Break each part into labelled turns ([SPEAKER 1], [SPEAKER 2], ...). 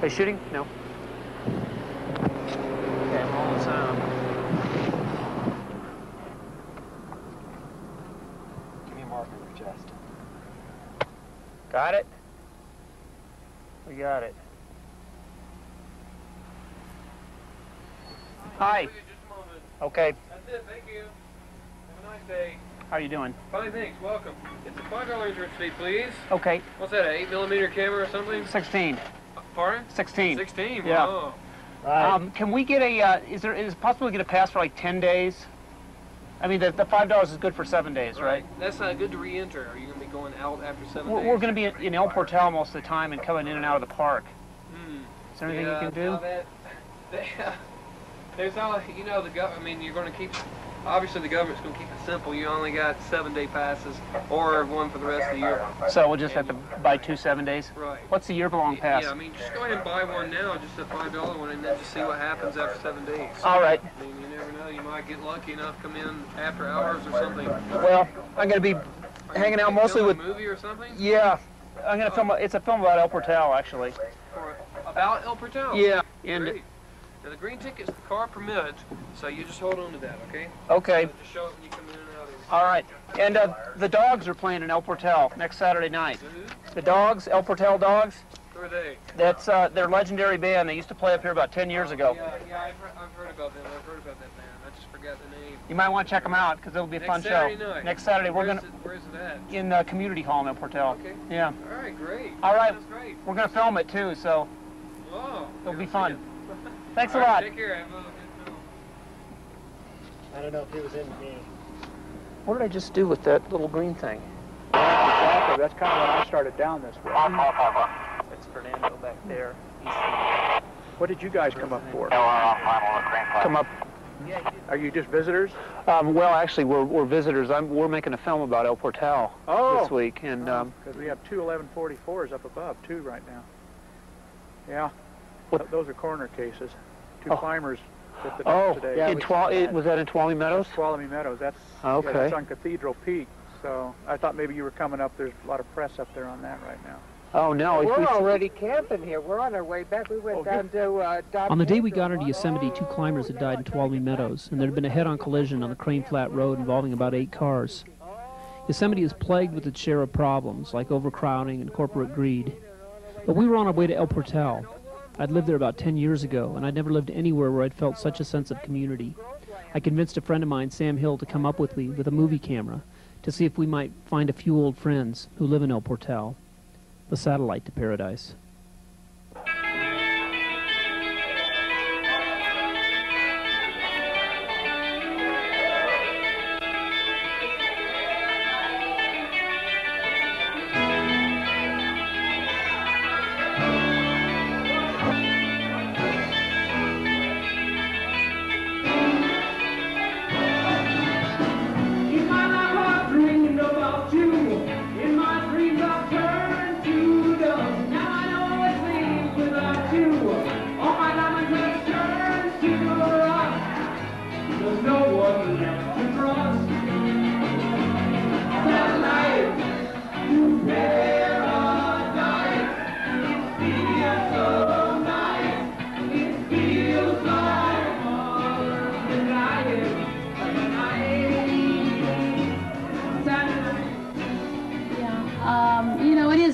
[SPEAKER 1] Are you shooting? No. Okay, I'm almost out.
[SPEAKER 2] Give me a mark on your chest.
[SPEAKER 1] Got it? We got it. Hi.
[SPEAKER 3] Just a moment.
[SPEAKER 1] Okay.
[SPEAKER 3] That's it, thank you. Have a nice day.
[SPEAKER 1] How are you doing?
[SPEAKER 3] Fine, thanks. Welcome. It's a $5 entrance fee, please.
[SPEAKER 1] Okay.
[SPEAKER 3] What's that, an 8mm camera or something?
[SPEAKER 1] 16.
[SPEAKER 3] Pardon?
[SPEAKER 1] 16.
[SPEAKER 3] 16?
[SPEAKER 1] Yeah.
[SPEAKER 3] Wow.
[SPEAKER 1] Right. Can we get a, is it possible to get a pass for like 10 days? I mean, the $5 is good for 7 days, right?
[SPEAKER 3] That's not good to re-enter. Are you going to be going out after 7 days?
[SPEAKER 1] We're going to be in El Portal most of the time and coming in and out of the park. Is there anything you can do?
[SPEAKER 3] There's all, you know, I mean, you're going to keep, obviously the government's going to keep it simple. You only got 7-day passes or one for the rest of the year.
[SPEAKER 1] So we'll just have to buy 2 7 days?
[SPEAKER 3] Right.
[SPEAKER 1] What's the year-long pass?
[SPEAKER 3] Yeah, I mean, just go ahead and buy one now, just a $5 one, and then just see what happens after 7 days.
[SPEAKER 1] All right.
[SPEAKER 3] I mean, you never know. You might get lucky enough to come in after hours or something.
[SPEAKER 1] Well, I'm going to be hanging out mostly with...
[SPEAKER 3] a movie or something?
[SPEAKER 1] Yeah. I'm going to film, it's a film about El Portal, actually.
[SPEAKER 3] About El Portal?
[SPEAKER 1] Yeah. And
[SPEAKER 3] great. Now, the green ticket's the car permit, so you just hold on to that, okay?
[SPEAKER 1] Okay.
[SPEAKER 3] So just show it when you come in and out of it.
[SPEAKER 1] All right. And the Dogs are playing in El Portal next Saturday night. The Dogs, El Portal Dogs.
[SPEAKER 3] Who are they?
[SPEAKER 1] That's their legendary band. They used to play up here about 10 years ago.
[SPEAKER 3] Yeah, I've heard about them. I've heard about that band. I just forgot the name.
[SPEAKER 1] You might want to check them out because it'll be a fun show.
[SPEAKER 3] Night.
[SPEAKER 1] Next Saturday,
[SPEAKER 3] Where's it at?
[SPEAKER 1] In Community Hall in El Portal.
[SPEAKER 3] Okay.
[SPEAKER 1] Yeah.
[SPEAKER 3] All right, great.
[SPEAKER 1] All right.
[SPEAKER 3] That's great.
[SPEAKER 1] We're going to film it too, so
[SPEAKER 3] Wow.
[SPEAKER 1] it'll be fun.
[SPEAKER 3] It.
[SPEAKER 1] Thanks a
[SPEAKER 3] All right,
[SPEAKER 1] lot.
[SPEAKER 3] Take care. Have a good film.
[SPEAKER 2] I don't know if he was in me.
[SPEAKER 1] What did I just do with that little green thing?
[SPEAKER 4] Exactly. That's kind of when I started down this way.
[SPEAKER 1] That's Fernando back there.
[SPEAKER 4] What did you guys come up for?
[SPEAKER 1] Come up.
[SPEAKER 4] Are you just visitors?
[SPEAKER 1] Well, actually, we're visitors. We're making a film about El Portal this week, and
[SPEAKER 4] because we have two 1144s up above too right now. Yeah. Those are corner cases. Two climbers at the dump today.
[SPEAKER 1] Yeah, was that in Tuolumne Meadows?
[SPEAKER 4] Tuolumne Meadows. That's
[SPEAKER 1] okay.
[SPEAKER 4] Yeah, that's on Cathedral Peak. So I thought maybe you were coming up. There's a lot of press up there on that right now.
[SPEAKER 1] Oh no!
[SPEAKER 5] We're already camping here. We're on our way back. We went down to.
[SPEAKER 6] On the day we got into Yosemite, 2 climbers had died in Tuolumne Meadows, and there had been a head-on collision on the Crane Flat Road involving about 8 cars. Yosemite is plagued with its share of problems, like overcrowding and corporate greed. But we were on our way to El Portal. I'd lived there about 10 years ago, and I'd never lived anywhere where I'd felt such a sense of community. I convinced a friend of mine, Sam Hill, to come up with me with a movie camera to see if we might find a few old friends who live in El Portal, the satellite to paradise.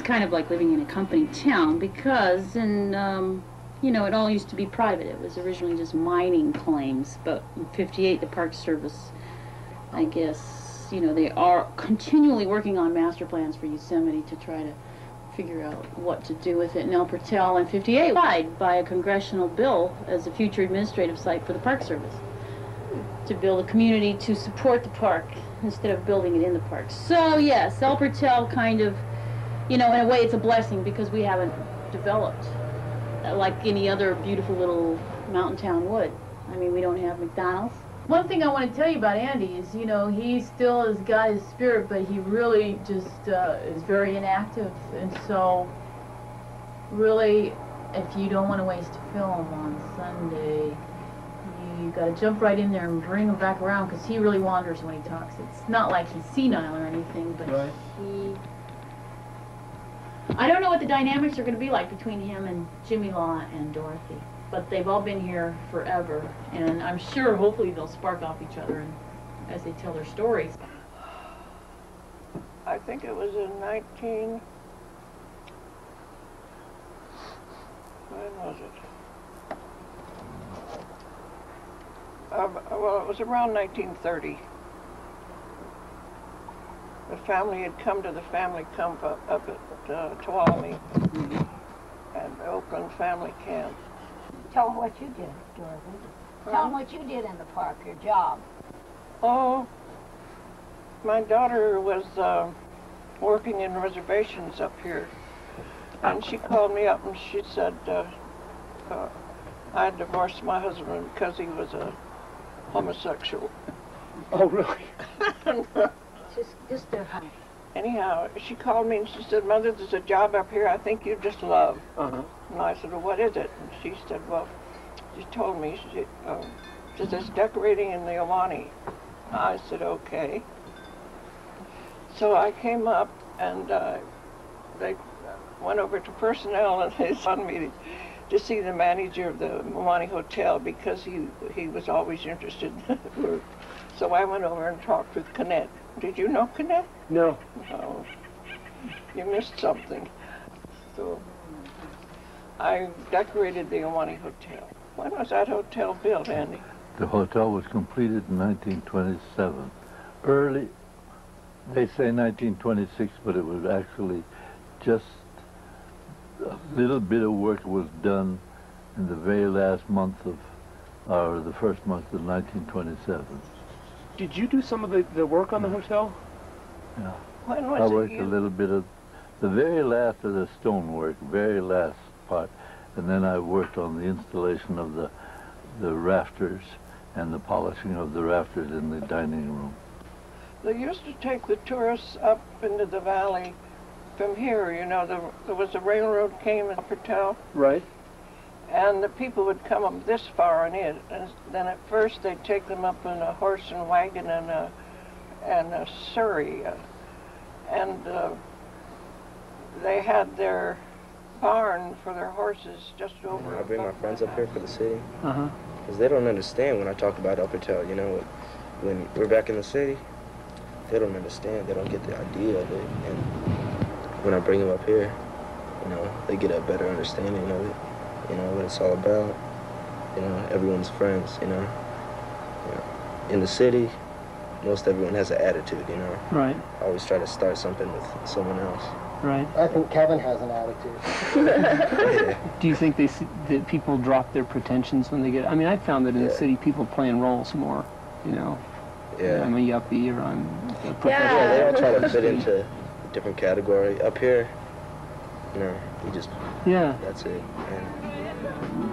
[SPEAKER 7] Kind of like living in a company town because you know, it all used to be private. It was originally just mining claims, but in '58 the Park Service, I guess, you know, they are continually working on master plans for Yosemite to try to figure out what to do with it. And El Portal in '58 applied by a congressional bill as a future administrative site for the Park Service to build a community to support the park instead of building it in the park. So yes, El Portal kind of, you know, in a way it's a blessing because we haven't developed like any other beautiful little mountain town would. I mean, we don't have McDonald's.
[SPEAKER 8] One thing I want to tell you about Andy is, you know, he still has got his spirit, but he really just is very inactive. And so, really, if you don't want to waste a film on Sunday, you got to jump right in there and bring him back around because he really wanders when he talks. It's not like he's senile or anything, but he...
[SPEAKER 7] I don't know what the dynamics are going to be like between him and Jimmy Law and Dorothy, but they've all been here forever, and I'm sure hopefully they'll spark off each other as they tell their stories.
[SPEAKER 9] I think it was in when was it? Well, it was around 1930. The family had come to the family camp up at Tuolumne, at the Oakland family camp.
[SPEAKER 10] Tell them what you did, Dorothy. Tell them what you did in the park, your job.
[SPEAKER 9] Oh, my daughter was working in reservations up here, and she called me up and she said I had divorced my husband because he was a homosexual.
[SPEAKER 1] Oh, really?
[SPEAKER 10] Just
[SPEAKER 9] Anyhow, she called me and she said, Mother, there's a job up here I think you'd just love.
[SPEAKER 1] Uh-huh.
[SPEAKER 9] And I said, well, what is it? And she said, well, she told me, she says, it's decorating in the Omani. I said, okay. So I came up and they went over to personnel and they wanted me to see the manager of the Omani Hotel because he was always interested in work. So I went over and talked with Kenneth. Did you know Kenneth?
[SPEAKER 1] No.
[SPEAKER 9] No. You missed something. So I decorated the Omani Hotel. When was that hotel built, Andy?
[SPEAKER 11] The hotel was completed in 1927. Early, they say 1926, but it was actually just a little bit of work was done in the very last month of, or the first month of 1927.
[SPEAKER 1] Did you do some of the work on the hotel?
[SPEAKER 11] Yeah.
[SPEAKER 9] When was
[SPEAKER 11] I
[SPEAKER 9] it
[SPEAKER 11] worked
[SPEAKER 9] you?
[SPEAKER 11] a little bit of the very last of the stonework, very last part, and then I worked on the installation of the rafters and the polishing of the rafters in the dining room.
[SPEAKER 9] They used to take the tourists up into the valley from here, you know, there was a railroad came in Portal,
[SPEAKER 1] Right.
[SPEAKER 9] and the people would come up this far on it, and then at first they'd take them up in a horse and wagon and a surrey, and they had their barn for their horses just over.
[SPEAKER 12] I bring my friends up here for the city,
[SPEAKER 1] Uh-huh.
[SPEAKER 12] because they don't understand when I talk about Upper Tail, you know, when we're back in the city, they don't understand, they don't get the idea of it, and when I bring them up here, you know, they get a better understanding of it, you know, what it's all about, you know, everyone's friends, you know. In the city, most everyone has an attitude, you know.
[SPEAKER 1] Right.
[SPEAKER 12] I always try to start something with someone else.
[SPEAKER 1] Right.
[SPEAKER 2] I think Kevin has an attitude.
[SPEAKER 1] Do you think that people drop their pretensions when they get? I mean, I found that in the city, people playing roles more. You know.
[SPEAKER 12] Yeah.
[SPEAKER 1] I'm a yuppie or I'm a professional.
[SPEAKER 12] Yeah, they all try to fit into a different category. Up here, you know, you just, that's it. And